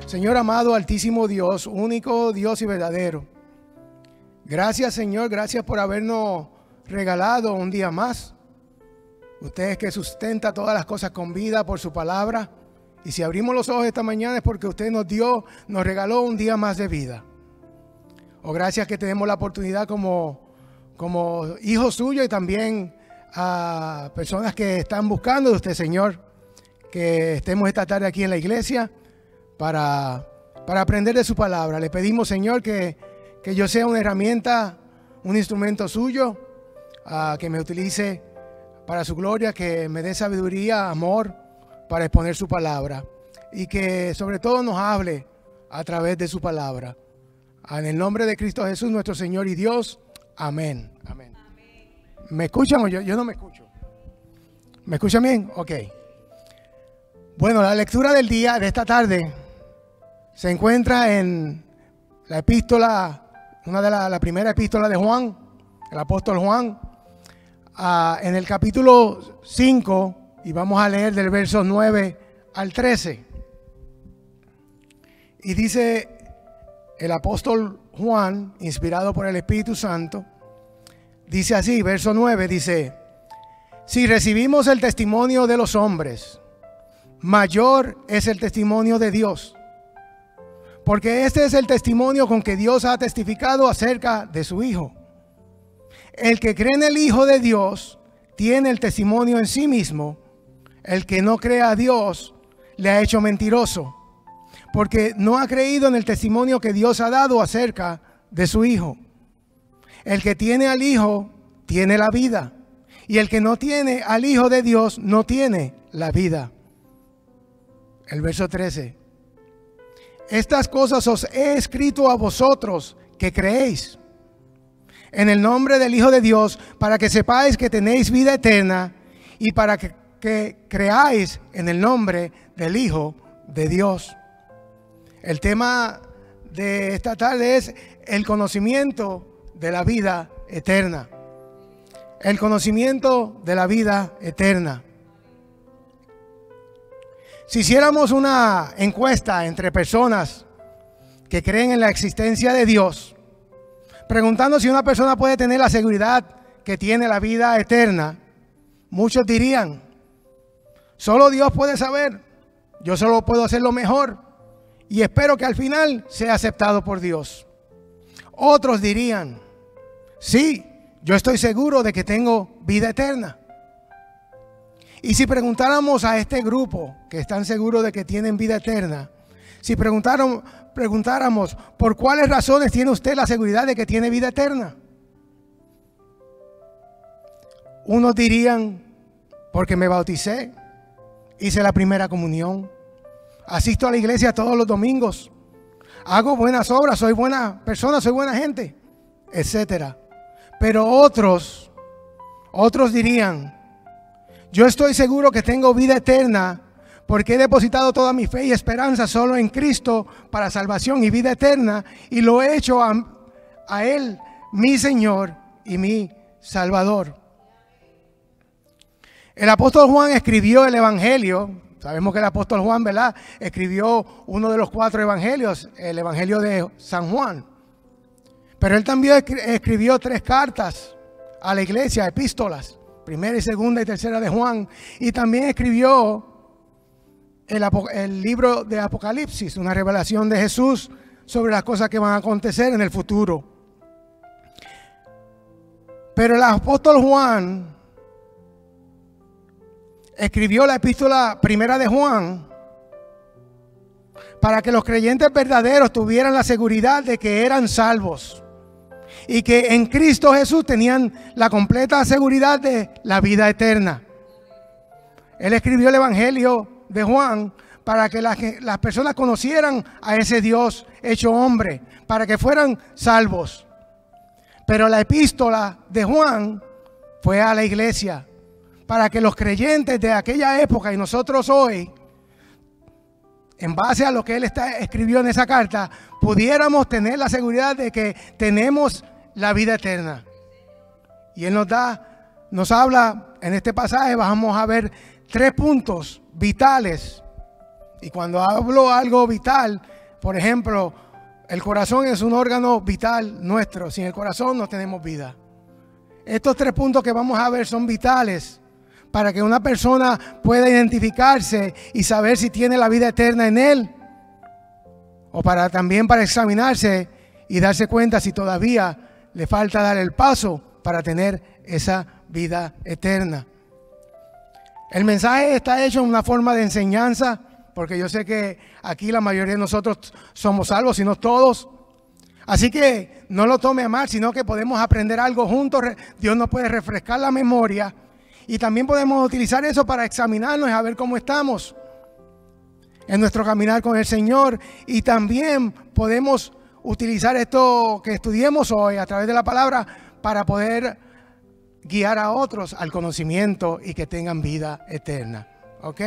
Señor amado, altísimo Dios, único Dios y verdadero. Gracias, Señor, gracias por habernos regalado un día más. Usted es que sustenta todas las cosas con vida por su palabra. Y si abrimos los ojos esta mañana es porque usted nos regaló un día más de vida. Oh, gracias que tenemos la oportunidad como hijos suyos y también a personas que están buscando de usted, Señor, que estemos esta tarde aquí en la iglesia para aprender de su palabra. Le pedimos, Señor, que yo sea una herramienta, un instrumento suyo, que me utilice para su gloria, que me dé sabiduría, amor, para exponer su palabra y que sobre todo nos hable a través de su palabra. En el nombre de Cristo Jesús, nuestro Señor y Dios. Amén. Amén. ¿Me escuchan o yo no me escucho? ¿Me escuchan bien? Ok. Bueno, la lectura del día de esta tarde se encuentra en la epístola, la primera epístola de Juan, el apóstol Juan, en el capítulo 5, y vamos a leer del verso 9 al 13. Y dice el apóstol Juan, inspirado por el Espíritu Santo, dice así, verso 9, dice: si recibimos el testimonio de los hombres, mayor es el testimonio de Dios, porque este es el testimonio con que Dios ha testificado acerca de su Hijo. El que cree en el Hijo de Dios tiene el testimonio en sí mismo. El que no cree a Dios le ha hecho mentiroso, porque no ha creído en el testimonio que Dios ha dado acerca de su Hijo. El que tiene al Hijo tiene la vida, y el que no tiene al Hijo de Dios no tiene la vida. El verso 13. Estas cosas os he escrito a vosotros que creéis en el nombre del Hijo de Dios, para que sepáis que tenéis vida eterna y para que creáis en el nombre del Hijo de Dios. El tema de esta tarde es el conocimiento de la vida eterna. El conocimiento de la vida eterna. Si hiciéramos una encuesta entre personas que creen en la existencia de Dios, preguntando si una persona puede tener la seguridad que tiene la vida eterna, muchos dirían: solo Dios puede saber, yo solo puedo hacer lo mejor y espero que al final sea aceptado por Dios. Otros dirían: sí, yo estoy seguro de que tengo vida eterna. Y si preguntáramos a este grupo que están seguros de que tienen vida eterna, si preguntáramos por cuáles razones tiene usted la seguridad de que tiene vida eterna, unos dirían: porque me bauticé, hice la primera comunión, asisto a la iglesia todos los domingos, hago buenas obras, soy buena persona, soy buena gente, etcétera. Pero otros dirían: yo estoy seguro que tengo vida eterna porque he depositado toda mi fe y esperanza solo en Cristo para salvación y vida eterna, y lo he hecho a Él, mi Señor y mi Salvador. El apóstol Juan escribió el Evangelio. Sabemos que el apóstol Juan, ¿verdad?, escribió uno de los 4 evangelios, el Evangelio de San Juan. Pero él también escribió 3 cartas a la iglesia, epístolas, primera y segunda y tercera de Juan. Y también escribió el libro de Apocalipsis, una revelación de Jesús sobre las cosas que van a acontecer en el futuro. Pero el apóstol Juan escribió la epístola primera de Juan para que los creyentes verdaderos tuvieran la seguridad de que eran salvos y que en Cristo Jesús tenían la completa seguridad de la vida eterna. Él escribió el Evangelio de Juan para que las personas conocieran a ese Dios hecho hombre, para que fueran salvos. Pero la epístola de Juan fue a la iglesia, para que los creyentes de aquella época y nosotros hoy, en base a lo que él escribió en esa carta, pudiéramos tener la seguridad de que tenemos la vida eterna. Y él nos habla en este pasaje, vamos a ver 3 puntos vitales. Y cuando hablo algo vital, Por ejemplo, el corazón es un órgano vital nuestro. Sin el corazón no tenemos vida. Estos 3 puntos que vamos a ver son vitales para que una persona pueda identificarse y saber si tiene la vida eterna en él, o también para examinarse y darse cuenta si todavía le falta dar el paso para tener esa vida eterna. El mensaje está hecho en una forma de enseñanza, porque yo sé que aquí la mayoría de nosotros somos salvos, si no todos. Así que no lo tome a mal, sino que podemos aprender algo juntos. Dios nos puede refrescar la memoria y también podemos utilizar eso para examinarnos y a ver cómo estamos en nuestro caminar con el Señor. Y también podemos utilizar esto que estudiemos hoy a través de la palabra para poder guiar a otros al conocimiento y que tengan vida eterna. ¿Ok?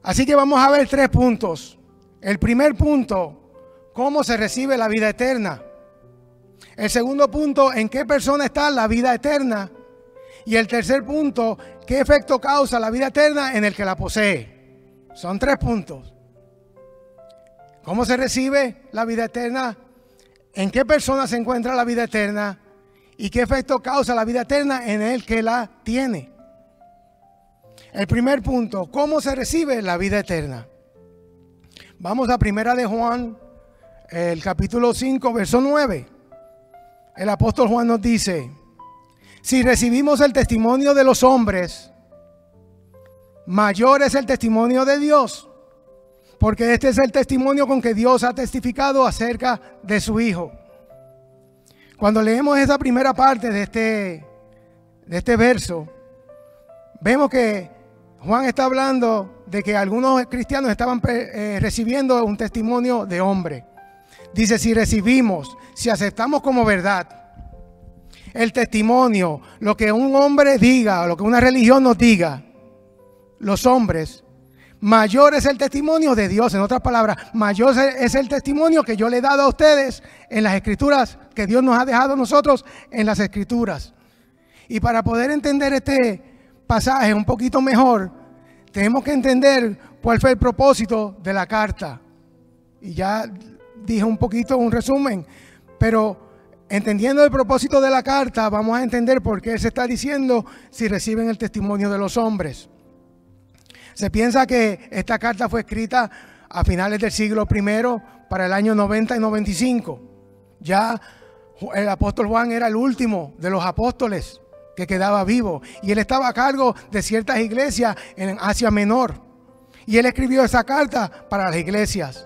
Así que vamos a ver 3 puntos. El primer punto, ¿cómo se recibe la vida eterna? El segundo punto, ¿en qué persona está la vida eterna? Y el tercer punto, ¿qué efecto causa la vida eterna en el que la posee? Son 3 puntos. ¿Cómo se recibe la vida eterna? ¿En qué persona se encuentra la vida eterna? ¿Y qué efecto causa la vida eterna en el que la tiene? El primer punto, ¿cómo se recibe la vida eterna? Vamos a 1 de Juan, el capítulo 5, verso 9. El apóstol Juan nos dice: si recibimos el testimonio de los hombres, mayor es el testimonio de Dios, porque este es el testimonio con que Dios ha testificado acerca de su Hijo. Cuando leemos esa primera parte de este verso, vemos que Juan está hablando de que algunos cristianos estaban recibiendo un testimonio de hombre. Dice, si recibimos, si aceptamos como verdad el testimonio, lo que un hombre diga, o lo que una religión nos diga, los hombres, mayor es el testimonio de Dios. En otras palabras, mayor es el testimonio que yo le he dado a ustedes en las Escrituras, que Dios nos ha dejado a nosotros en las Escrituras. Y para poder entender este pasaje un poquito mejor, tenemos que entender cuál fue el propósito de la carta. Y ya dije un poquito, un resumen, pero entendiendo el propósito de la carta, vamos a entender por qué se está diciendo si reciben el testimonio de los hombres. Se piensa que esta carta fue escrita a finales del siglo I, para el año 90 y 95. Ya el apóstol Juan era el último de los apóstoles que quedaba vivo, y él estaba a cargo de ciertas iglesias en Asia Menor, y él escribió esa carta para las iglesias.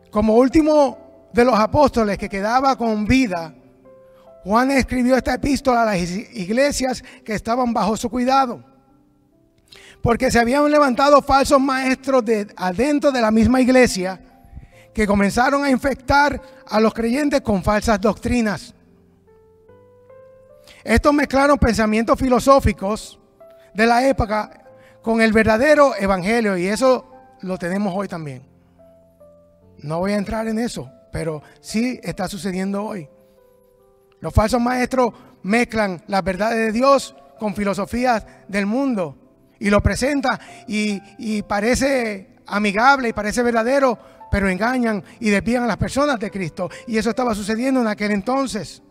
Como último de los apóstoles que quedaba con vida, Juan escribió esta epístola a las iglesias que estaban bajo su cuidado, porque se habían levantado falsos maestros adentro de la misma iglesia que comenzaron a infectar a los creyentes con falsas doctrinas. Estos mezclaron pensamientos filosóficos de la época con el verdadero evangelio, y eso lo tenemos hoy también. No voy a entrar en eso, pero sí está sucediendo hoy. Los falsos maestros mezclan las verdades de Dios con filosofías del mundo y lo presentan y parece amigable y parece verdadero, pero engañan y desvían a las personas de Cristo. Y eso estaba sucediendo en aquel entonces,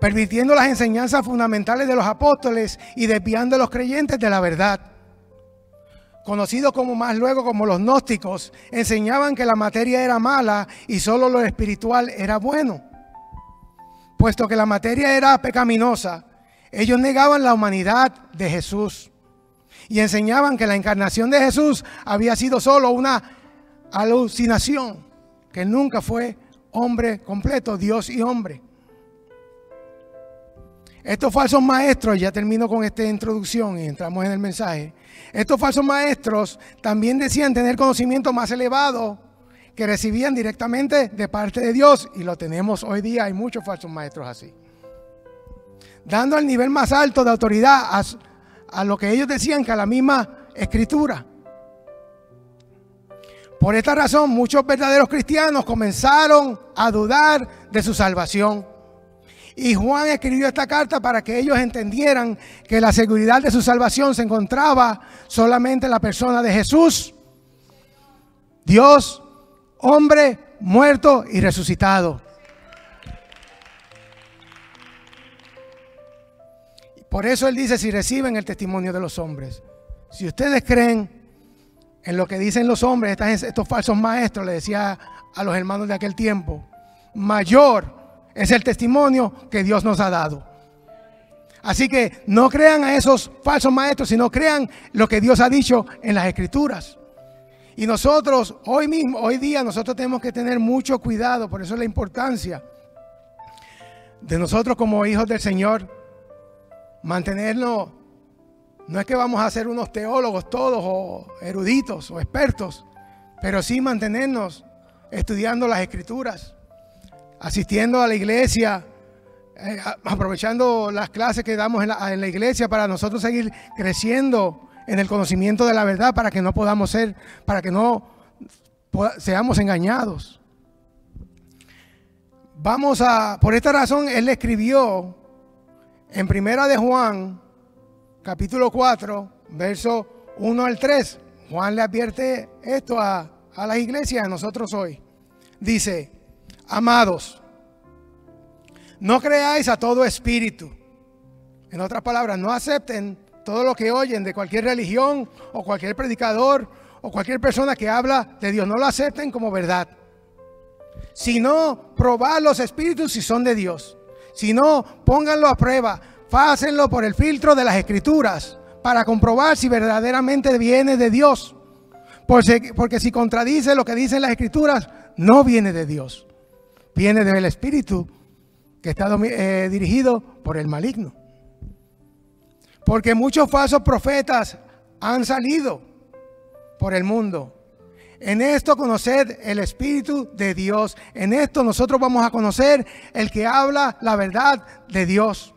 pervirtiendo las enseñanzas fundamentales de los apóstoles y desviando a los creyentes de la verdad. Conocidos como más luego como los gnósticos, enseñaban que la materia era mala y solo lo espiritual era bueno. Puesto que la materia era pecaminosa, ellos negaban la humanidad de Jesús y enseñaban que la encarnación de Jesús había sido solo una alucinación, que él nunca fue hombre completo, Dios y hombre. Estos falsos maestros, ya termino con esta introducción y entramos en el mensaje. Estos falsos maestros también decían tener conocimiento más elevado que recibían directamente de parte de Dios, y lo tenemos hoy día. Hay muchos falsos maestros así, dando el nivel más alto de autoridad a lo que ellos decían que a la misma Escritura. Por esta razón, muchos verdaderos cristianos comenzaron a dudar de su salvación. Y Juan escribió esta carta para que ellos entendieran que la seguridad de su salvación se encontraba solamente en la persona de Jesús Dios, hombre, muerto y resucitado. Por eso Él dice, si reciben el testimonio de los hombres. Si ustedes creen en lo que dicen los hombres, estos falsos maestros, le decía a los hermanos de aquel tiempo, mayor es el testimonio que Dios nos ha dado. Así que no crean a esos falsos maestros, sino crean lo que Dios ha dicho en las Escrituras. Y nosotros, hoy día, nosotros tenemos que tener mucho cuidado. Por eso es la importancia de nosotros como hijos del Señor, mantenernos. No es que vamos a ser unos teólogos todos, o eruditos, o expertos, pero sí mantenernos estudiando las Escrituras, asistiendo a la iglesia, aprovechando las clases que damos en la iglesia para nosotros seguir creciendo en el conocimiento de la verdad, para que no seamos engañados. Por esta razón Él le escribió en Primera de Juan, capítulo 4, verso 1 al 3. Juan le advierte esto a las iglesias, a nosotros hoy. Dice, amados, no creáis a todo espíritu. En otras palabras, no acepten todo lo que oyen de cualquier religión o cualquier predicador o cualquier persona que habla de Dios. No lo acepten como verdad, sino probad los espíritus si son de Dios. Si no, pónganlo a prueba, pásenlo por el filtro de las Escrituras para comprobar si verdaderamente viene de Dios. Porque si contradice lo que dicen las Escrituras, no viene de Dios, viene del espíritu que está dirigido por el maligno. Porque muchos falsos profetas han salido por el mundo. En esto conoced el Espíritu de Dios. En esto nosotros vamos a conocer el que habla la verdad de Dios.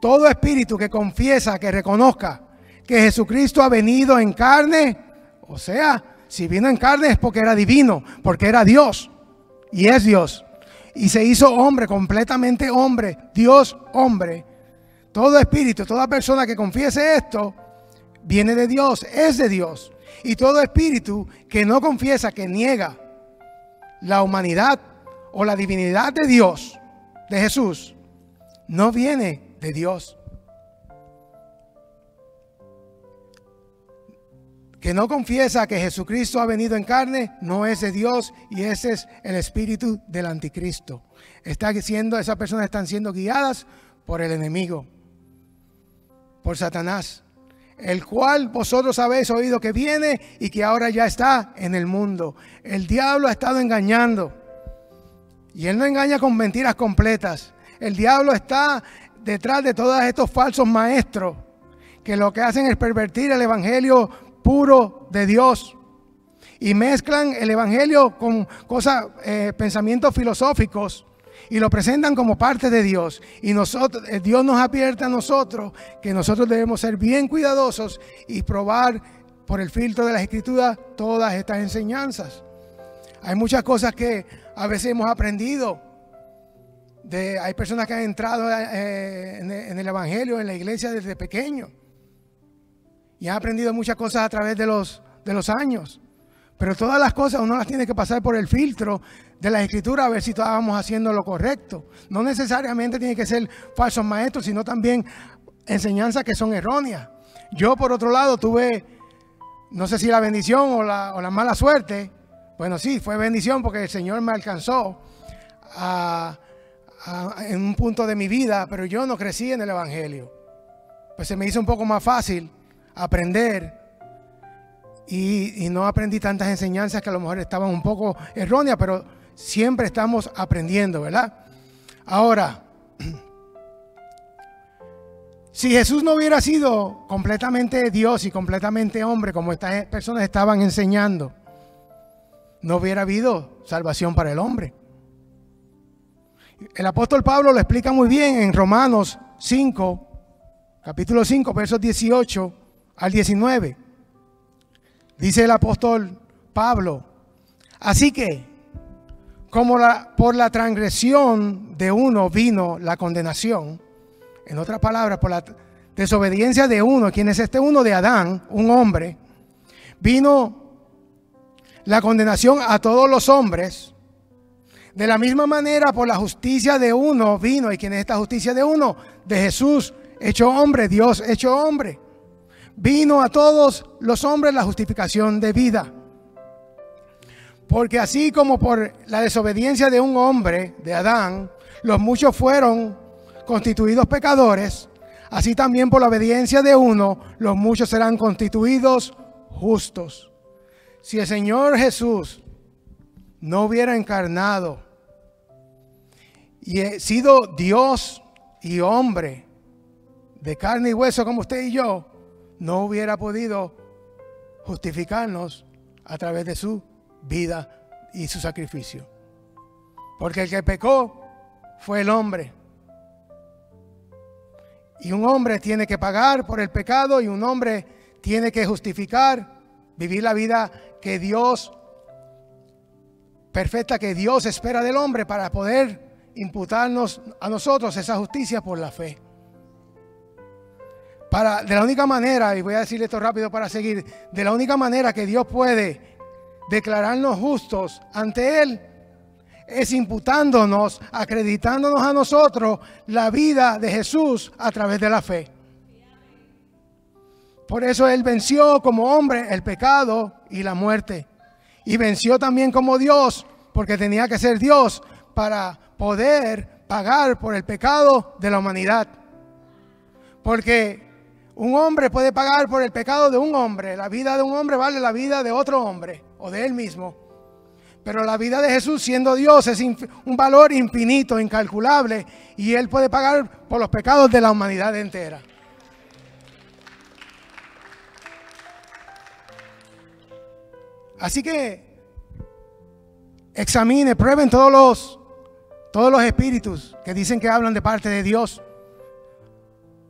Todo espíritu que confiesa, que reconozca que Jesucristo ha venido en carne, o sea, si vino en carne es porque era divino, porque era Dios y es Dios. Y se hizo hombre, completamente hombre, Dios hombre. Todo espíritu, toda persona que confiese esto, viene de Dios, es de Dios. Y todo espíritu que no confiesa, que niega la humanidad o la divinidad de Dios, de Jesús, no viene de Dios. Que no confiesa que Jesucristo ha venido en carne, no es de Dios, y ese es el espíritu del anticristo. Esas personas están siendo guiadas por el enemigo, por Satanás, el cual vosotros habéis oído que viene y que ahora ya está en el mundo. El diablo ha estado engañando, y él no engaña con mentiras completas. El diablo está detrás de todos estos falsos maestros que lo que hacen es pervertir el evangelio puro de Dios y mezclan el evangelio con cosas, pensamientos filosóficos, y lo presentan como parte de Dios. Y Dios nos advierte a nosotros que nosotros debemos ser bien cuidadosos y probar por el filtro de las Escrituras todas estas enseñanzas. Hay muchas cosas que a veces hemos aprendido. Hay personas que han entrado en el evangelio, en la iglesia desde pequeño, y han aprendido muchas cosas a través de los años. Pero todas las cosas uno las tiene que pasar por el filtro de la Escritura a ver si estábamos haciendo lo correcto. No necesariamente tiene que ser falsos maestros, sino también enseñanzas que son erróneas. Yo, por otro lado, tuve, no sé si la bendición o la mala suerte. Bueno, sí, fue bendición porque el Señor me alcanzó en un punto de mi vida, pero yo no crecí en el evangelio. Pues se me hizo un poco más fácil aprender, y no aprendí tantas enseñanzas que a lo mejor estaban un poco erróneas, pero siempre estamos aprendiendo, ¿verdad? Ahora, si Jesús no hubiera sido completamente Dios y completamente hombre, como estas personas estaban enseñando, no hubiera habido salvación para el hombre. El apóstol Pablo lo explica muy bien en Romanos 5, capítulo 5, versos 18 al 19. Dice el apóstol Pablo: así que, como por la transgresión de uno vino la condenación, en otras palabras, por la desobediencia de uno, ¿quién es este uno? De Adán, un hombre, vino la condenación a todos los hombres, de la misma manera por la justicia de uno vino. ¿Y quién es esta justicia de uno? De Jesús, hecho hombre, Dios hecho hombre. Vino a todos los hombres la justificación de vida. Porque así como por la desobediencia de un hombre, de Adán, los muchos fueron constituidos pecadores, así también por la obediencia de uno, los muchos serán constituidos justos. Si el Señor Jesús no hubiera encarnado y sido Dios y hombre de carne y hueso como usted y yo, no hubiera podido justificarnos a través de su vida y su sacrificio. Porque el que pecó fue el hombre. Y un hombre tiene que pagar por el pecado, y un hombre tiene que justificar, vivir la vida que Dios, perfecta, que Dios espera del hombre, para poder imputarnos a nosotros esa justicia por la fe. De la única manera, y voy a decirle esto rápido para seguir, de la única manera que Dios puede declararnos justos ante Él es imputándonos, acreditándonos a nosotros la vida de Jesús a través de la fe. Por eso Él venció como hombre el pecado y la muerte. Y venció también como Dios, porque tenía que ser Dios para poder pagar por el pecado de la humanidad. Porque un hombre puede pagar por el pecado de un hombre. La vida de un hombre vale la vida de otro hombre o de él mismo. Pero la vida de Jesús, siendo Dios, es un valor infinito, incalculable, y Él puede pagar por los pecados de la humanidad entera. Así que examine, prueben todos los espíritus que dicen que hablan de parte de Dios.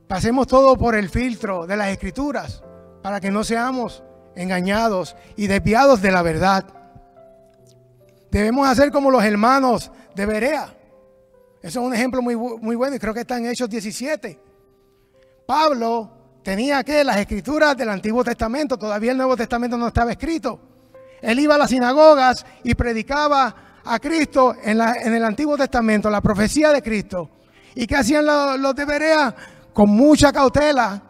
Pasemos todo por el filtro de las Escrituras para que no seamos engañados y desviados de la verdad. Debemos hacer como los hermanos de Berea. Eso es un ejemplo muy bueno, y creo que está en Hechos 17. Pablo tenía las Escrituras del Antiguo Testamento. Todavía el Nuevo Testamento no estaba escrito. Él iba a las sinagogas y predicaba a Cristo en el Antiguo Testamento, la profecía de Cristo. ¿Y qué hacían los de Berea? Con mucha cautela,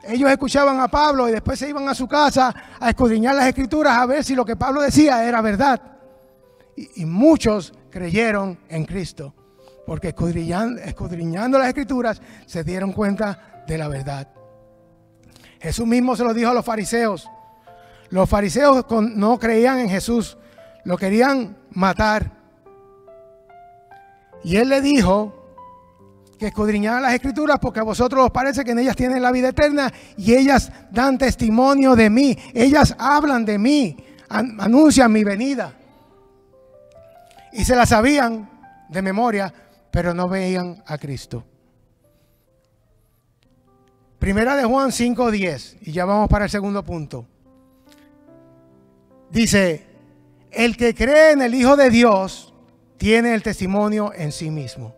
ellos escuchaban a Pablo y después se iban a su casa a escudriñar las Escrituras a ver si lo que Pablo decía era verdad. Y muchos creyeron en Cristo, porque escudriñando las Escrituras se dieron cuenta de la verdad. Jesús mismo se lo dijo a los fariseos. Los fariseos no creían en Jesús, lo querían matar. Y Él le dijo que escudriñaran las Escrituras, porque a vosotros os parece que en ellas tienen la vida eterna, y ellas dan testimonio de mí. Ellas hablan de mí, anuncian mi venida. Y se la sabían de memoria, pero no veían a Cristo. Primera de Juan 5:10, y ya vamos para el segundo punto. Dice: el que cree en el Hijo de Dios tiene el testimonio en sí mismo.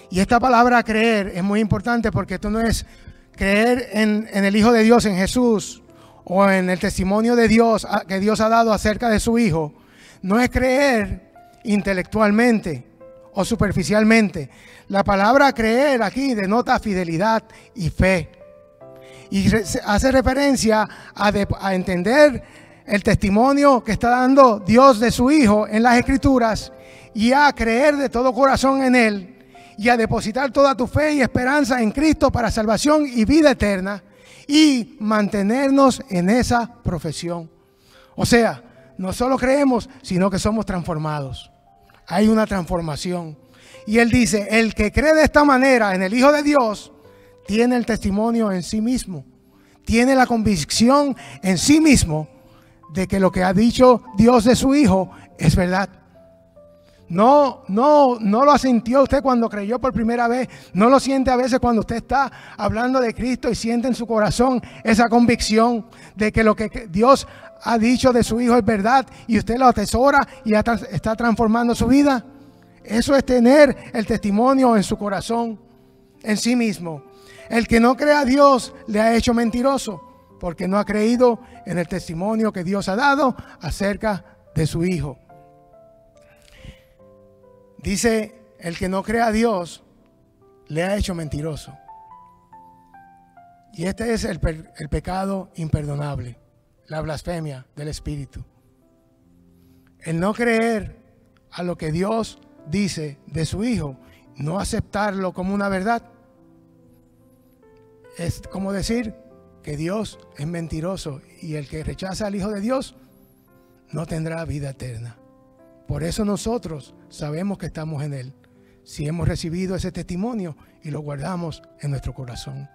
Y esta palabra creer es muy importante, porque esto no es creer en el Hijo de Dios, en Jesús, o en el testimonio de Dios que Dios ha dado acerca de su Hijo. No es creer intelectualmente o superficialmente. La palabra creer aquí denota fidelidad y fe. Y hace referencia a entender el testimonio que está dando Dios de su Hijo en las Escrituras, y a creer de todo corazón en Él, y a depositar toda tu fe y esperanza en Cristo para salvación y vida eterna, y mantenernos en esa profesión. O sea, no solo creemos, sino que somos transformados. Hay una transformación. Y Él dice: el que cree de esta manera en el Hijo de Dios tiene el testimonio en sí mismo, tiene la convicción en sí mismo de que lo que ha dicho Dios de su Hijo es verdad. No lo asintió usted cuando creyó por primera vez. No lo siente a veces cuando usted está hablando de Cristo y siente en su corazón esa convicción de que lo que Dios ha dicho de su Hijo es verdad, y usted lo atesora y está transformando su vida. Eso es tener el testimonio en su corazón, en sí mismo. El que no cree a Dios le ha hecho mentiroso, porque no ha creído en el testimonio que Dios ha dado acerca de su Hijo. Dice, el que no cree a Dios le ha hecho mentiroso. Y este es el pecado imperdonable, la blasfemia del Espíritu. El no creer a lo que Dios dice de su Hijo, no aceptarlo como una verdad, es como decir que Dios es mentiroso, y el que rechaza al Hijo de Dios no tendrá vida eterna. Por eso nosotros sabemos que estamos en Él, si hemos recibido ese testimonio y lo guardamos en nuestro corazón.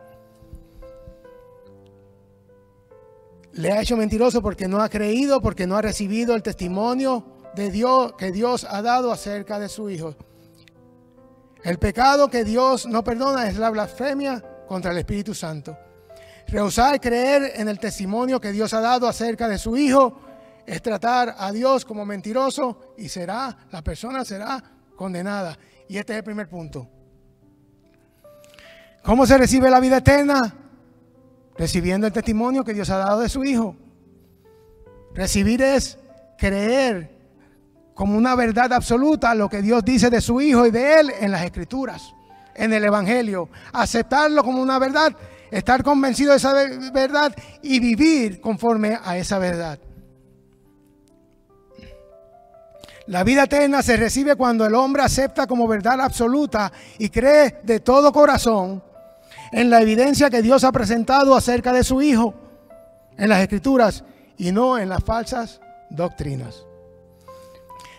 Le ha hecho mentiroso porque no ha creído, porque no ha recibido el testimonio de Dios que Dios ha dado acerca de su Hijo. El pecado que Dios no perdona es la blasfemia contra el Espíritu Santo. Rehusar creer en el testimonio que Dios ha dado acerca de su Hijo es tratar a Dios como mentiroso, y la persona será condenada. Y este es el primer punto. ¿Cómo se recibe la vida eterna? Recibiendo el testimonio que Dios ha dado de su Hijo. Recibir es creer como una verdad absoluta lo que Dios dice de su Hijo y de Él en las Escrituras, en el Evangelio. Aceptarlo como una verdad, estar convencido de esa verdad y vivir conforme a esa verdad. La vida eterna se recibe cuando el hombre acepta como verdad absoluta y cree de todo corazón en la evidencia que Dios ha presentado acerca de su Hijo en las Escrituras y no en las falsas doctrinas.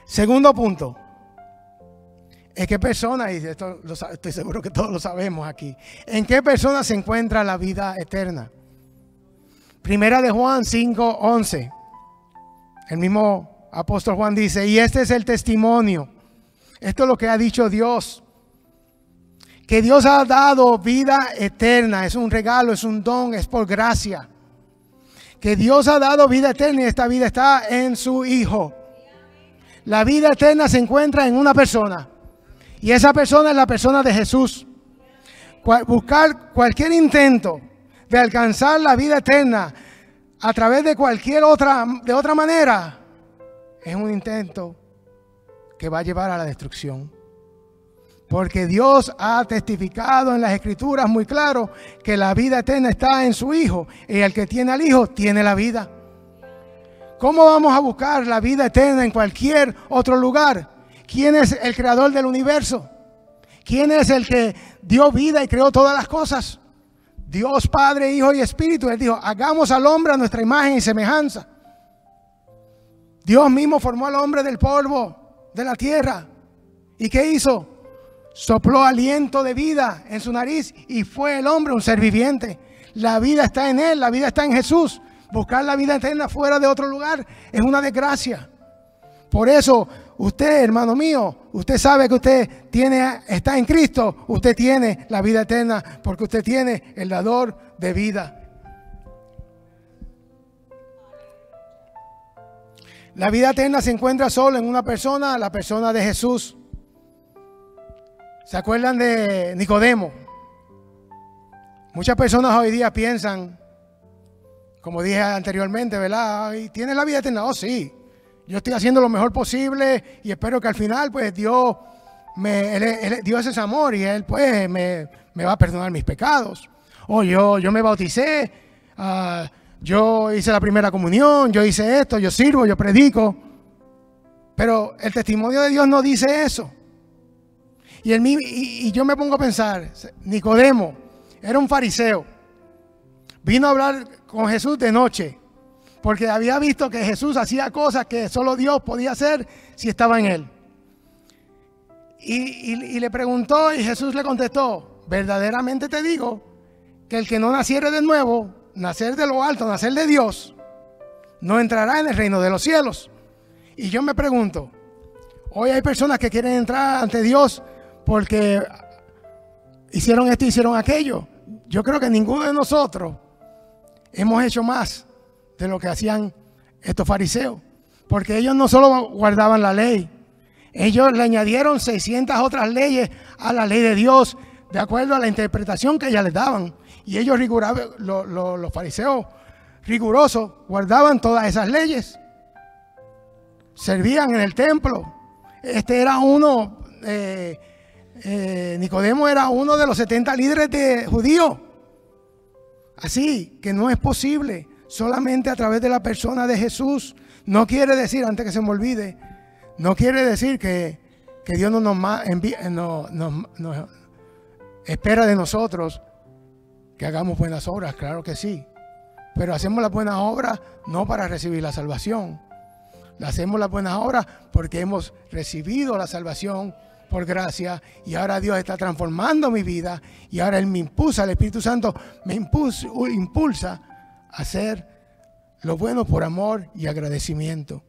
Segundo punto. ¿En qué persona, y esto estoy seguro que todos lo sabemos aquí, en qué persona se encuentra la vida eterna? Primera de Juan 5:11. El mismo apóstol Juan dice, y este es el testimonio. Esto es lo que ha dicho Dios. Que Dios ha dado vida eterna. Es un regalo, es un don, es por gracia. Que Dios ha dado vida eterna y esta vida está en su Hijo. La vida eterna se encuentra en una persona. Y esa persona es la persona de Jesús. Buscar cualquier intento de alcanzar la vida eterna a través de de otra manera, es un intento que va a llevar a la destrucción. Porque Dios ha testificado en las Escrituras muy claro que la vida eterna está en su Hijo. Y el que tiene al Hijo tiene la vida. ¿Cómo vamos a buscar la vida eterna en cualquier otro lugar? ¿Quién es el creador del universo? ¿Quién es el que dio vida y creó todas las cosas? Dios Padre, Hijo y Espíritu. Él dijo, hagamos al hombre a nuestra imagen y semejanza. Dios mismo formó al hombre del polvo de la tierra. ¿Y qué hizo? Sopló aliento de vida en su nariz y fue el hombre un ser viviente. La vida está en Él, la vida está en Jesús. Buscar la vida eterna fuera de otro lugar es una desgracia. Por eso, usted, hermano mío, usted sabe que usted está en Cristo. Usted tiene la vida eterna porque usted tiene el dador de vida. La vida eterna se encuentra solo en una persona, la persona de Jesús. ¿Se acuerdan de Nicodemo? Muchas personas hoy día piensan, como dije anteriormente, ¿verdad? ¿Tienes la vida eterna? Oh, sí. Yo estoy haciendo lo mejor posible y espero que al final, pues, Dios es amor y Él, pues, me va a perdonar mis pecados. O yo me bauticé, yo hice la primera comunión, yo hice esto, yo sirvo, yo predico. Pero el testimonio de Dios no dice eso. Y yo me pongo a pensar, Nicodemo era un fariseo. Vino a hablar con Jesús de noche, porque había visto que Jesús hacía cosas que solo Dios podía hacer si estaba en él. Y le preguntó y Jesús le contestó, verdaderamente te digo que el que no naciere de nuevo, nacer de lo alto, nacer de Dios, no entrará en el reino de los cielos. Y yo me pregunto, hoy hay personas que quieren entrar ante Dios porque hicieron esto, hicieron aquello. Yo creo que ninguno de nosotros hemos hecho más de lo que hacían estos fariseos, porque ellos no solo guardaban la ley, ellos le añadieron 600 otras leyes a la ley de Dios, de acuerdo a la interpretación que ellas les daban. Y ellos los fariseos rigurosos, guardaban todas esas leyes, servían en el templo. Este era uno, Nicodemo era uno de los 70 líderes de judíos. Así que no es posible solamente a través de la persona de Jesús. No quiere decir, antes que se me olvide, no quiere decir que Dios no nos espera de nosotros que hagamos buenas obras. Claro que sí, pero hacemos las buenas obras no para recibir la salvación. Hacemos las buenas obras porque hemos recibido la salvación por gracia, y ahora Dios está transformando mi vida, y ahora Él me impulsa, el Espíritu Santo me impulsa a hacer lo bueno por amor y agradecimiento.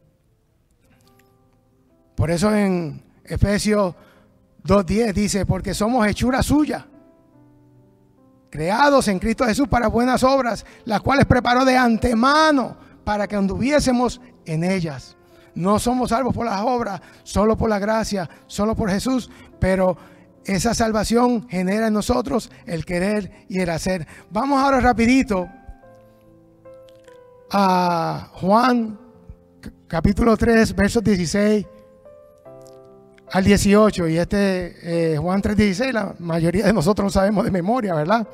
Por eso en Efesios 2:10 dice: porque somos hechura suya, creados en Cristo Jesús para buenas obras, las cuales preparó de antemano para que anduviésemos en ellas. No somos salvos por las obras, solo por la gracia, solo por Jesús, pero esa salvación genera en nosotros el querer y el hacer. Vamos ahora rapidito a Juan capítulo 3, versos 16 al 18. Y Juan 3:16, la mayoría de nosotros lo sabemos de memoria, ¿verdad?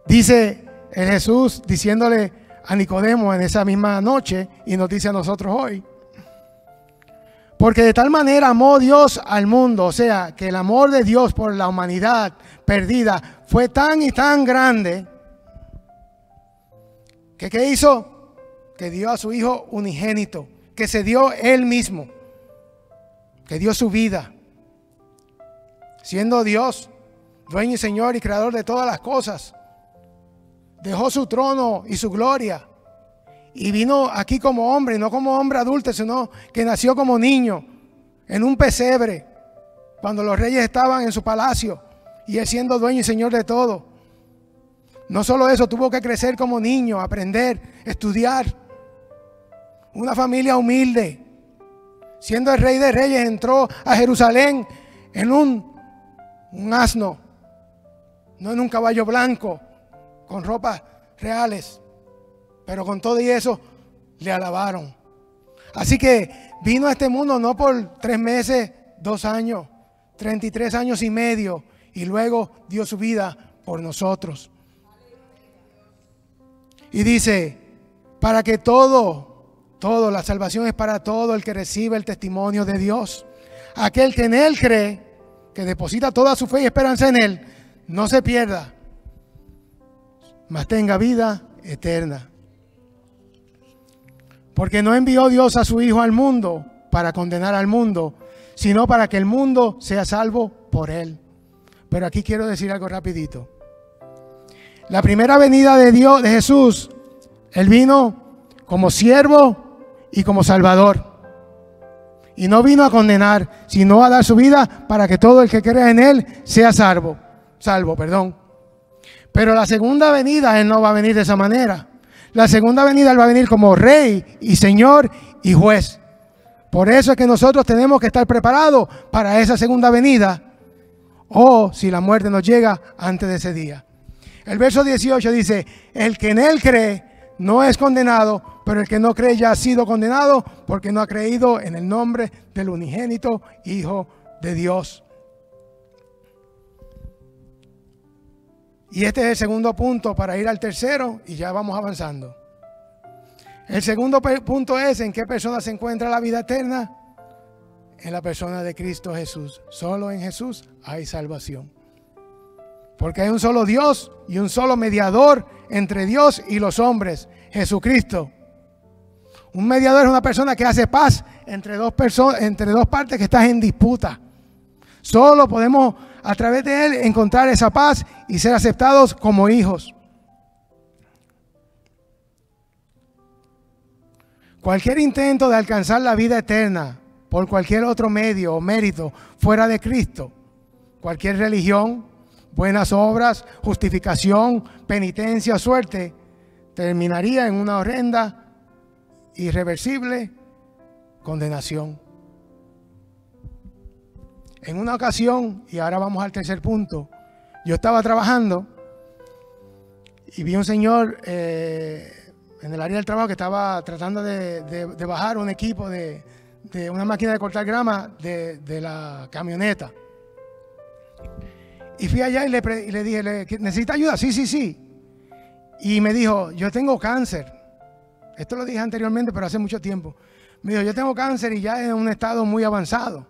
Dice el Jesús diciéndole a Nicodemo en esa misma noche, y nos dice a nosotros hoy: porque de tal manera amó Dios al mundo, o sea, que el amor de Dios por la humanidad perdida fue tan y tan grande, que ¿qué hizo? Que dio a su Hijo unigénito, que se dio Él mismo, que dio su vida, siendo Dios, dueño y Señor y creador de todas las cosas. Dejó su trono y su gloria y vino aquí como hombre, no como hombre adulto, sino que nació como niño en un pesebre, cuando los reyes estaban en su palacio, y Él siendo dueño y Señor de todo. No solo eso, tuvo que crecer como niño, aprender, estudiar. Una familia humilde. Siendo el Rey de Reyes, entró a Jerusalén en un asno, no en un caballo blanco, con ropas reales. Pero con todo y eso, le alabaron. Así que vino a este mundo no por 3 meses, 2 años, 33 años y medio, y luego dio su vida por nosotros. Y dice, para que la salvación es para todo el que recibe el testimonio de Dios. Aquel que en Él cree, que deposita toda su fe y esperanza en Él, no se pierda, mas tenga vida eterna. Porque no envió Dios a su Hijo al mundo para condenar al mundo, sino para que el mundo sea salvo por Él. Pero aquí quiero decir algo rapidito. La primera venida de Dios, de Jesús, Él vino como siervo y como salvador. Y no vino a condenar, sino a dar su vida para que todo el que crea en Él sea salvo. Pero la segunda venida Él no va a venir de esa manera. La segunda venida Él va a venir como Rey y Señor y Juez. Por eso es que nosotros tenemos que estar preparados para esa segunda venida, o si la muerte nos llega antes de ese día. El verso 18 dice: el que en Él cree no es condenado, pero el que no cree ya ha sido condenado, porque no ha creído en el nombre del unigénito Hijo de Dios. Y este es el segundo punto para ir al tercero, y ya vamos avanzando. El segundo punto es: ¿en qué persona se encuentra la vida eterna? En la persona de Cristo Jesús. Solo en Jesús hay salvación. Porque hay un solo Dios y un solo mediador entre Dios y los hombres, Jesucristo. Un mediador es una persona que hace paz entre dos partes que están en disputa. Solo podemos a través de Él encontrar esa paz y ser aceptados como hijos. Cualquier intento de alcanzar la vida eterna por cualquier otro medio o mérito fuera de Cristo, cualquier religión, buenas obras, justificación, penitencia o suerte, terminaría en una horrenda, irreversible condenación. En una ocasión, y ahora vamos al tercer punto, yo estaba trabajando y vi un señor en el área del trabajo, que estaba tratando de bajar un equipo de una máquina de cortar grama de la camioneta. Y fui allá y le dije, ¿necesita ayuda? Sí, sí, sí. Y me dijo, yo tengo cáncer. Esto lo dije anteriormente, pero hace mucho tiempo. Me dijo, yo tengo cáncer y ya en un estado muy avanzado.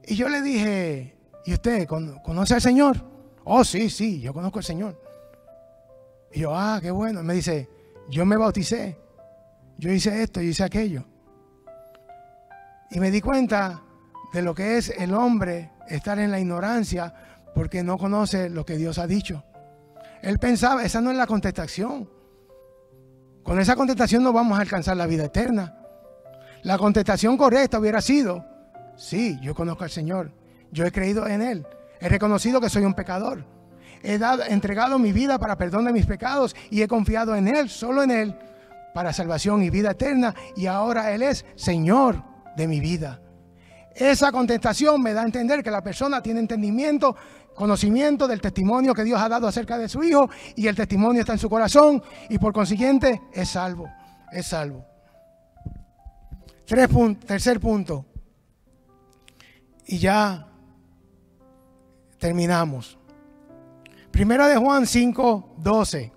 Y yo le dije, ¿y usted conoce al Señor? Oh, sí, sí, yo conozco al Señor. Y yo, qué bueno. Me dice, yo me bauticé. Yo hice esto, yo hice aquello. Y me di cuenta de lo que es el hombre estar en la ignorancia porque no conoce lo que Dios ha dicho. Él pensaba, esa no es la contestación. Con esa contestación no vamos a alcanzar la vida eterna. La contestación correcta hubiera sido, sí, yo conozco al Señor, yo he creído en Él, he reconocido que soy un pecador, he entregado mi vida para perdón de mis pecados y he confiado en Él, solo en Él, para salvación y vida eterna, y ahora Él es Señor de mi vida. Esa contestación me da a entender que la persona tiene entendimiento, conocimiento del testimonio que Dios ha dado acerca de su Hijo, y el testimonio está en su corazón y por consiguiente es salvo, es salvo. Tercer punto, y ya terminamos. Primera de Juan 5:12.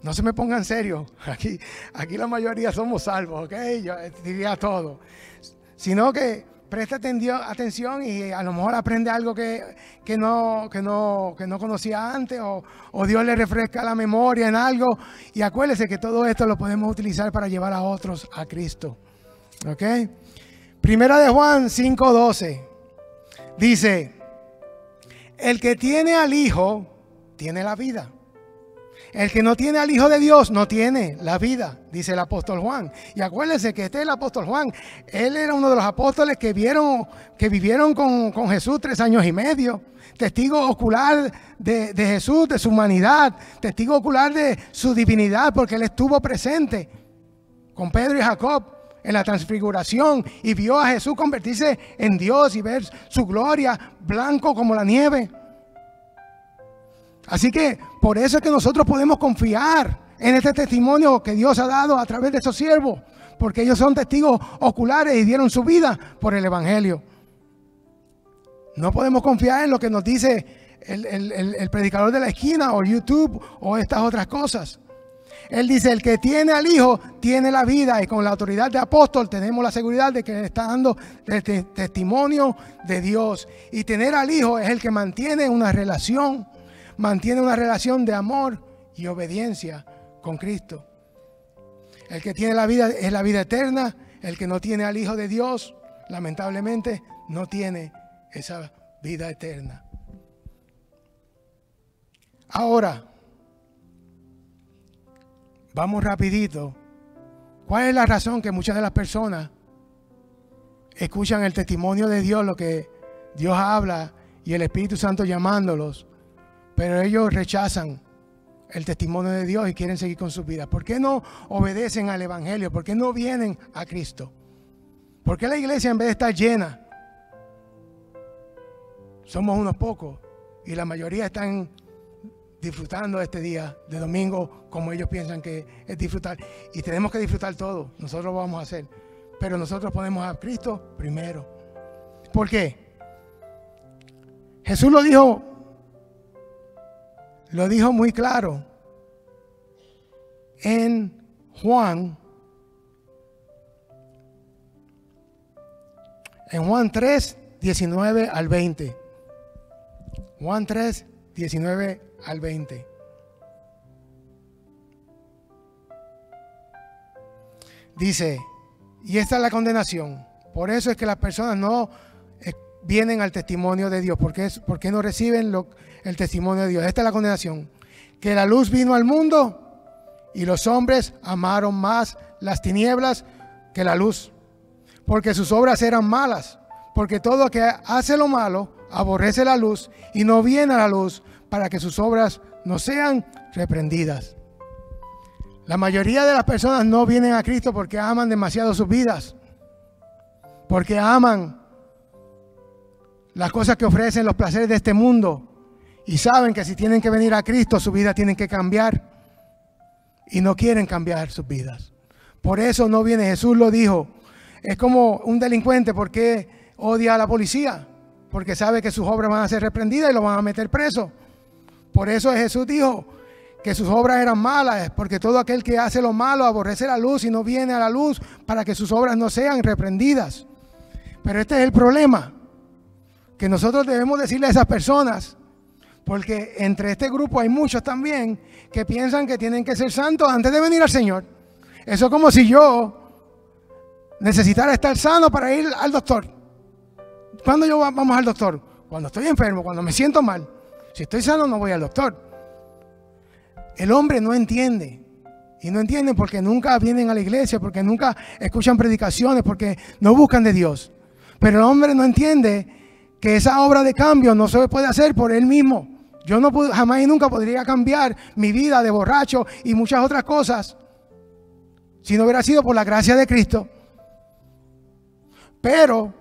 No se me pongan serio, aquí la mayoría somos salvos, ¿ok? Yo diría todo. Sino que presta atención y a lo mejor aprende algo que no conocía antes, o Dios le refresca la memoria en algo, y acuérdese que todo esto lo podemos utilizar para llevar a otros a Cristo. ¿Ok? Primera de Juan 5:12 dice, el que tiene al Hijo tiene la vida. El que no tiene al Hijo de Dios no tiene la vida, dice el apóstol Juan. Y acuérdense que este es el apóstol Juan. Él era uno de los apóstoles que vivieron con Jesús 3 años y medio. Testigo ocular de Jesús, de su humanidad. Testigo ocular de su divinidad, porque él estuvo presente con Pedro y Jacob en la transfiguración y vio a Jesús convertirse en Dios y ver su gloria blanco como la nieve. Así que por eso es que nosotros podemos confiar en este testimonio que Dios ha dado a través de esos siervos, porque ellos son testigos oculares y dieron su vida por el Evangelio. No podemos confiar en lo que nos dice el predicador de la esquina o YouTube o estas otras cosas. Él dice, el que tiene al Hijo tiene la vida, y con la autoridad de apóstol tenemos la seguridad de que le está dando el testimonio de Dios. Y tener al Hijo es el que mantiene una relación de amor y obediencia con Cristo. El que tiene la vida es la vida eterna. El que no tiene al Hijo de Dios, lamentablemente, no tiene esa vida eterna. Ahora, vamos rapidito. ¿Cuál es la razón que muchas de las personas escuchan el testimonio de Dios, lo que Dios habla y el Espíritu Santo llamándolos, pero ellos rechazan el testimonio de Dios y quieren seguir con sus vidas? ¿Por qué no obedecen al Evangelio? ¿Por qué no vienen a Cristo? ¿Por qué la iglesia, en vez de estar llena, somos unos pocos y la mayoría están disfrutando este día de domingo como ellos piensan que es disfrutar? Y tenemos que disfrutar todo, nosotros lo vamos a hacer, pero nosotros ponemos a Cristo primero. ¿Por qué? Jesús lo dijo muy claro en Juan 3, 19 al 20. Juan 3, 19 al 20. Dice, y esta es la condenación. Por eso es que las personas no vienen al testimonio de Dios. porque no reciben el testimonio de Dios. Esta es la condenación. Que la luz vino al mundo y los hombres amaron más las tinieblas que la luz, porque sus obras eran malas. Porque todo el que hace lo malo aborrece la luz y no viene a la luz para que sus obras no sean reprendidas. La mayoría de las personas no vienen a Cristo porque aman demasiado sus vidas, porque aman las cosas que ofrecen, los placeres de este mundo, y saben que si tienen que venir a Cristo, su vida tiene que cambiar. y no quieren cambiar sus vidas. Por eso no viene. Jesús lo dijo. Es como un delincuente. ¿Por qué odia a la policía? Porque sabe que sus obras van a ser reprendidas y lo van a meter preso. Por eso Jesús dijo que sus obras eran malas, porque todo aquel que hace lo malo aborrece la luz y no viene a la luz para que sus obras no sean reprendidas. Pero este es el problema, que nosotros debemos decirle a esas personas, porque entre este grupo hay muchos también que piensan que tienen que ser santos antes de venir al Señor. Eso es como si yo necesitara estar sano para ir al doctor. ¿Cuándo vamos al doctor? Cuando estoy enfermo, cuando me siento mal. Si estoy sano no voy al doctor. El hombre no entiende. Y no entienden porque nunca vienen a la iglesia, porque nunca escuchan predicaciones, porque no buscan de Dios. Pero el hombre no entiende que esa obra de cambio no se puede hacer por él mismo. Yo no jamás y nunca podría cambiar mi vida de borracho y muchas otras cosas si no hubiera sido por la gracia de Cristo. Pero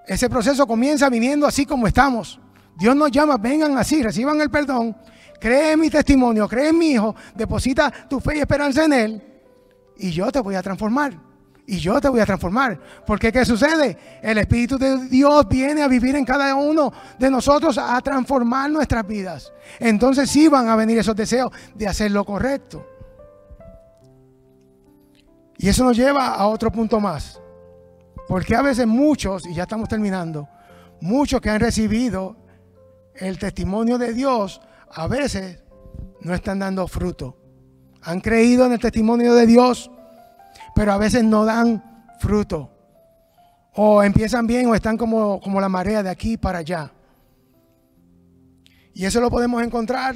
ese proceso comienza viniendo así como estamos. Dios nos llama, vengan así, reciban el perdón, cree en mi testimonio, cree en mi Hijo, deposita tu fe y esperanza en Él y yo te voy a transformar. Y yo te voy a transformar. Porque ¿qué sucede? El Espíritu de Dios viene a vivir en cada uno de nosotros a transformar nuestras vidas. Entonces sí van a venir esos deseos de hacer lo correcto. Y eso nos lleva a otro punto más. Porque a veces muchos, y ya estamos terminando, muchos que han recibido el testimonio de Dios, a veces no están dando fruto. Han creído en el testimonio de Dios, pero a veces no dan fruto. O empiezan bien o están como la marea de aquí para allá. Y eso lo podemos encontrar.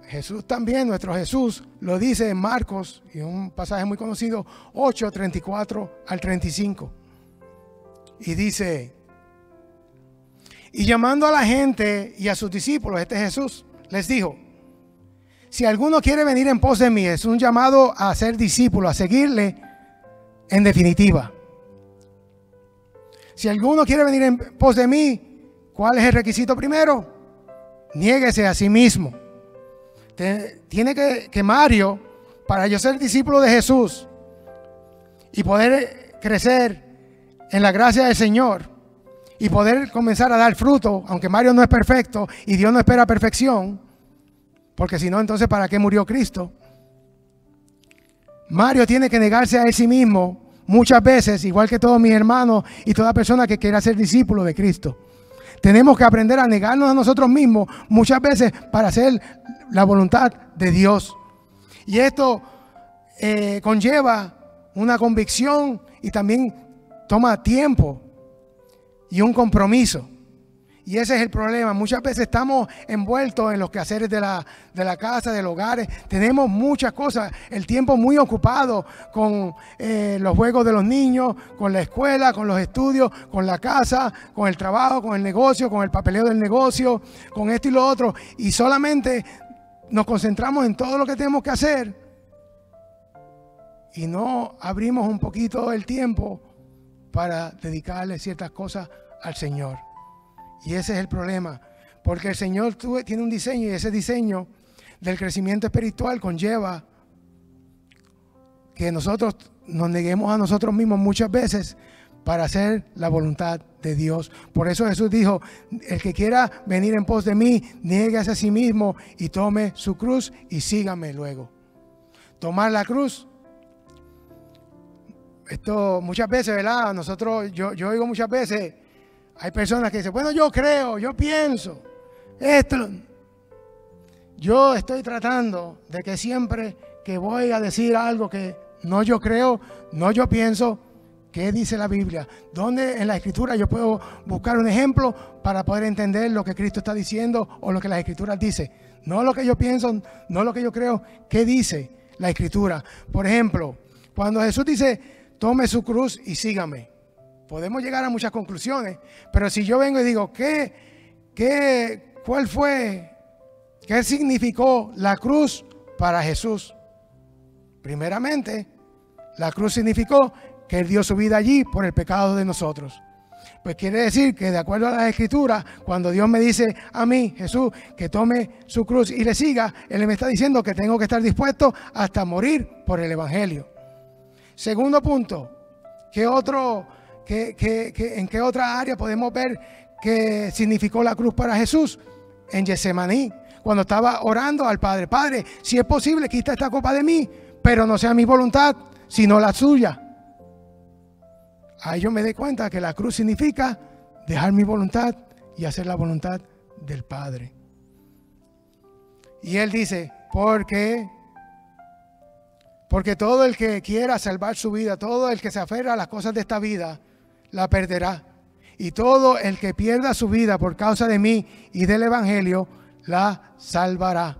Jesús también, nuestro Jesús, lo dice en Marcos, y un pasaje muy conocido, 8, 34 al 35. Y dice, y llamando a la gente y a sus discípulos, este Jesús, les dijo, si alguno quiere venir en pos de mí, es un llamado a ser discípulo, a seguirle en definitiva. Si alguno quiere venir en pos de mí, ¿cuál es el requisito primero? Niéguese a sí mismo. Tiene que Mario, para yo ser discípulo de Jesús y poder crecer en la gracia del Señor y poder comenzar a dar fruto, aunque Mario no es perfecto y Dios no espera perfección, porque si no, entonces ¿para qué murió Cristo? Mario tiene que negarse a él sí mismo muchas veces, igual que todos mis hermanos y toda persona que quiera ser discípulo de Cristo. Tenemos que aprender a negarnos a nosotros mismos muchas veces para hacer la voluntad de Dios. Y esto conlleva una convicción y también toma tiempo y un compromiso. Y ese es el problema. Muchas veces estamos envueltos en los quehaceres de la casa, del hogar. Tenemos muchas cosas, el tiempo muy ocupado con los juegos de los niños, con la escuela, con los estudios, con la casa, con el trabajo, con el negocio, con el papeleo del negocio, con esto y lo otro. Y solamente nos concentramos en todo lo que tenemos que hacer y no abrimos un poquito el tiempo para dedicarle ciertas cosas al Señor. Y ese es el problema, porque el Señor tiene un diseño y ese diseño del crecimiento espiritual conlleva que nosotros nos neguemos a nosotros mismos muchas veces para hacer la voluntad de Dios. Por eso Jesús dijo, el que quiera venir en pos de mí, niéguese a sí mismo y tome su cruz y sígame luego. Tomar la cruz. Esto muchas veces, ¿verdad? Yo oigo muchas veces, hay personas que dicen, bueno, yo creo, yo pienso, esto. Yo estoy tratando de que siempre que voy a decir algo que no yo creo, no yo pienso, ¿qué dice la Biblia? ¿Dónde en la Escritura yo puedo buscar un ejemplo para poder entender lo que Cristo está diciendo o lo que las Escrituras dicen? No lo que yo pienso, no lo que yo creo, ¿qué dice la Escritura? Por ejemplo, cuando Jesús dice, tome su cruz y sígame. Podemos llegar a muchas conclusiones, pero si yo vengo y digo, ¿cuál fue, qué significó la cruz para Jesús? Primeramente, la cruz significó que Él dio su vida allí por el pecado de nosotros. Pues quiere decir que de acuerdo a las Escrituras, cuando Dios me dice a mí, Jesús, que tome su cruz y le siga, Él me está diciendo que tengo que estar dispuesto hasta morir por el Evangelio. Segundo punto, ¿en qué otra área podemos ver qué significó la cruz para Jesús? En Getsemaní, cuando estaba orando al Padre. Padre, si es posible, quita esta copa de mí, pero no sea mi voluntad, sino la suya. Ahí yo me di cuenta que la cruz significa dejar mi voluntad y hacer la voluntad del Padre. Y Él dice, porque todo el que quiera salvar su vida, todo el que se aferra a las cosas de esta vida, la perderá. Y todo el que pierda su vida por causa de mí y del Evangelio, la salvará.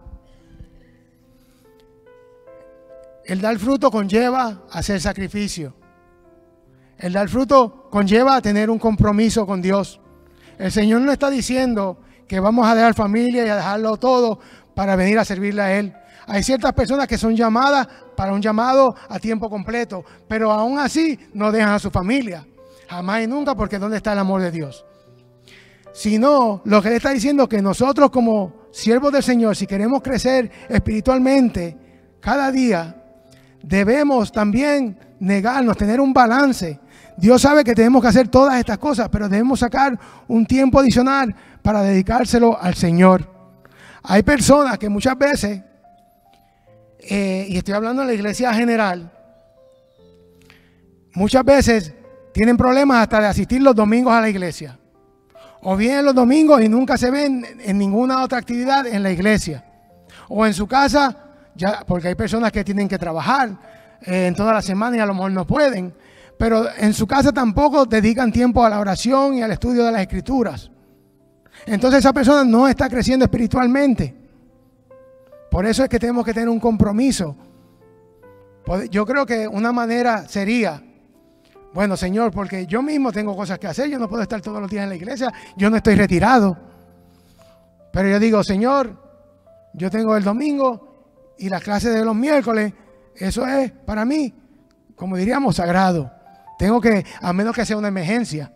El dar fruto conlleva hacer sacrificio. El dar fruto conlleva tener un compromiso con Dios. El Señor no está diciendo que vamos a dejar familia y a dejarlo todo para venir a servirle a Él. Hay ciertas personas que son llamadas para un llamado a tiempo completo, pero aún así no dejan a su familia. Jamás y nunca, porque ¿dónde está el amor de Dios? Sino, lo que Él está diciendo es que nosotros como siervos del Señor, si queremos crecer espiritualmente cada día, debemos también negarnos, tener un balance. Dios sabe que tenemos que hacer todas estas cosas, pero debemos sacar un tiempo adicional para dedicárselo al Señor. Hay personas que muchas veces, y estoy hablando de la iglesia general, muchas veces tienen problemas hasta de asistir los domingos a la iglesia. O vienen los domingos y nunca se ven en ninguna otra actividad en la iglesia. O en su casa, ya, porque hay personas que tienen que trabajar en toda la semana y a lo mejor no pueden. Pero en su casa tampoco dedican tiempo a la oración y al estudio de las Escrituras. Entonces esa persona no está creciendo espiritualmente. Por eso es que tenemos que tener un compromiso. Yo creo que una manera sería, bueno, Señor, porque yo mismo tengo cosas que hacer, yo no puedo estar todos los días en la iglesia, yo no estoy retirado. Pero yo digo, Señor, yo tengo el domingo y las clases de los miércoles, eso es para mí, como diríamos, sagrado. Tengo que, a menos que sea una emergencia.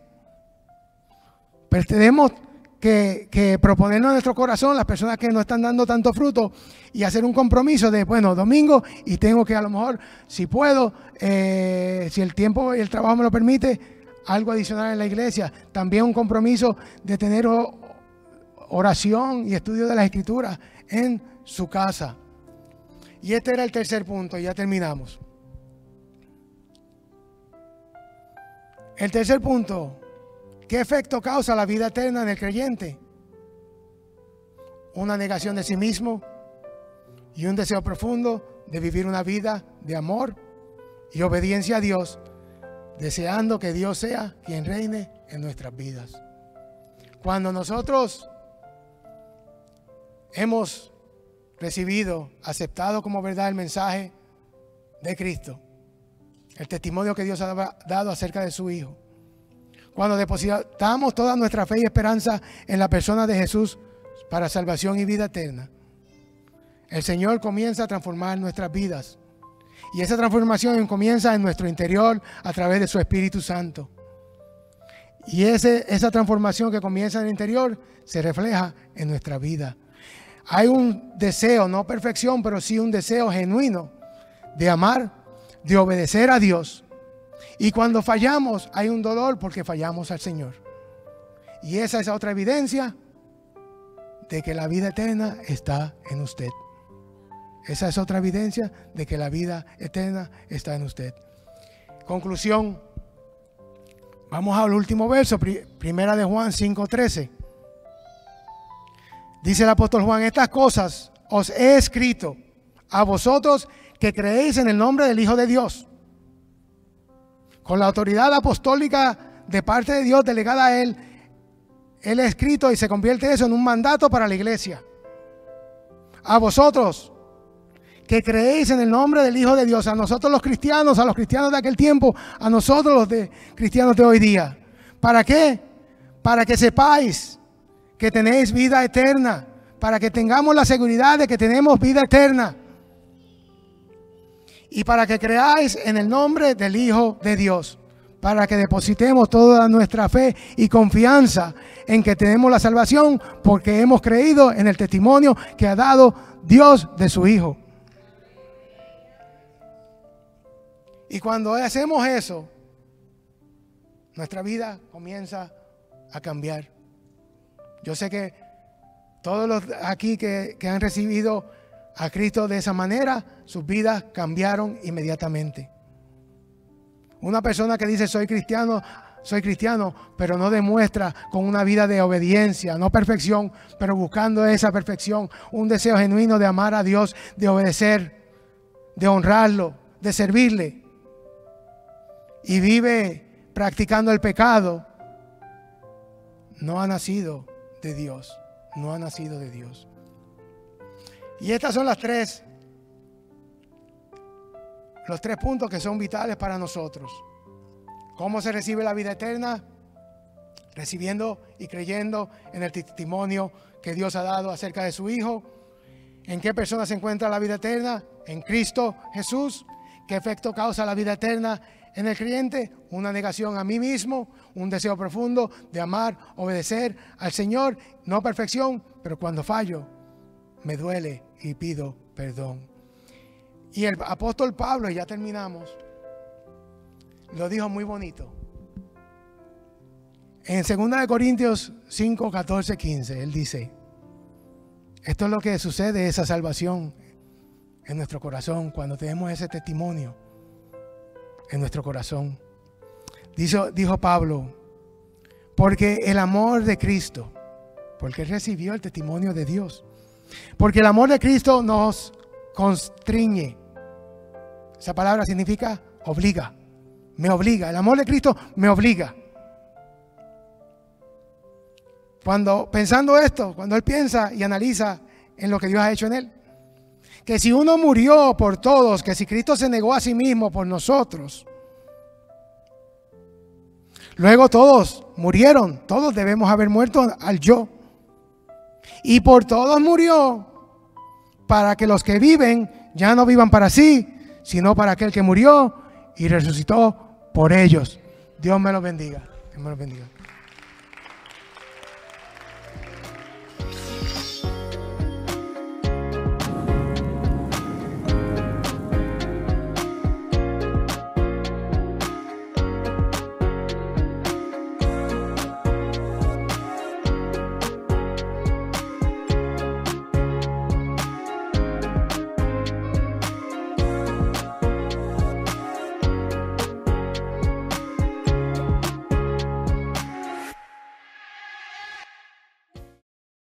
Pero tenemos que proponernos en nuestro corazón, las personas que no están dando tanto fruto, y hacer un compromiso de, bueno, domingo, y tengo que a lo mejor, si puedo, si el tiempo y el trabajo me lo permite, algo adicional en la iglesia. También un compromiso de tener oración y estudio de las Escrituras en su casa. Y este era el tercer punto, y ya terminamos. El tercer punto, ¿qué efecto causa la vida eterna en el creyente? Una negación de sí mismo y un deseo profundo de vivir una vida de amor y obediencia a Dios, deseando que Dios sea quien reine en nuestras vidas. Cuando nosotros hemos recibido, aceptado como verdad el mensaje de Cristo, el testimonio que Dios ha dado acerca de su Hijo, cuando depositamos toda nuestra fe y esperanza en la persona de Jesús para salvación y vida eterna, el Señor comienza a transformar nuestras vidas. Y esa transformación comienza en nuestro interior a través de su Espíritu Santo. Y esa transformación que comienza en el interior se refleja en nuestra vida. Hay un deseo, no perfección, pero sí un deseo genuino de amar, de obedecer a Dios. Y cuando fallamos, hay un dolor porque fallamos al Señor. Y esa es otra evidencia de que la vida eterna está en usted. Esa es otra evidencia de que la vida eterna está en usted. Conclusión. Vamos al último verso, primera de Juan 5:13. Dice el apóstol Juan, estas cosas os he escrito a vosotros que creéis en el nombre del Hijo de Dios, con la autoridad apostólica de parte de Dios delegada a Él. Él ha escrito y se convierte eso en un mandato para la iglesia. A vosotros que creéis en el nombre del Hijo de Dios, a nosotros los cristianos, a los cristianos de aquel tiempo, a nosotros los cristianos de hoy día. ¿Para qué? Para que sepáis que tenéis vida eterna, para que tengamos la seguridad de que tenemos vida eterna. Y para que creáis en el nombre del Hijo de Dios. para que depositemos toda nuestra fe y confianza en que tenemos la salvación porque hemos creído en el testimonio que ha dado Dios de su Hijo. Y cuando hacemos eso, nuestra vida comienza a cambiar. Yo sé que todos los aquí que han recibido a Cristo de esa manera, sus vidas cambiaron inmediatamente. Una persona que dice soy cristiano, pero no demuestra con una vida de obediencia, no perfección, pero buscando esa perfección, un deseo genuino de amar a Dios, de obedecer, de honrarlo, de servirle, y vive practicando el pecado, no ha nacido de Dios, no ha nacido de Dios. Y estas son los tres puntos que son vitales para nosotros. ¿Cómo se recibe la vida eterna? Recibiendo y creyendo en el testimonio que Dios ha dado acerca de su Hijo. ¿En qué persona se encuentra la vida eterna? En Cristo Jesús. ¿Qué efecto causa la vida eterna en el creyente? Una negación a mí mismo, un deseo profundo de amar, obedecer al Señor. No perfección, pero cuando fallo, me duele y pido perdón. Y el apóstol Pablo, y ya terminamos, lo dijo muy bonito. En 2 Corintios 5, 14, 15, él dice, esto es lo que sucede, esa salvación en nuestro corazón, cuando tenemos ese testimonio en nuestro corazón. Dijo Pablo, porque el amor de Cristo, porque recibió el testimonio de Dios, porque el amor de Cristo nos constriñe. Esa palabra significa obliga, me obliga. El amor de Cristo me obliga. Pensando esto, cuando él piensa y analiza en lo que Dios ha hecho en él, que si uno murió por todos, que si Cristo se negó a sí mismo por nosotros, luego todos murieron, todos debemos haber muerto al yo. Y por todos murió, para que los que viven ya no vivan para sí, sino para aquel que murió y resucitó por ellos. Dios me los bendiga. Dios me los bendiga.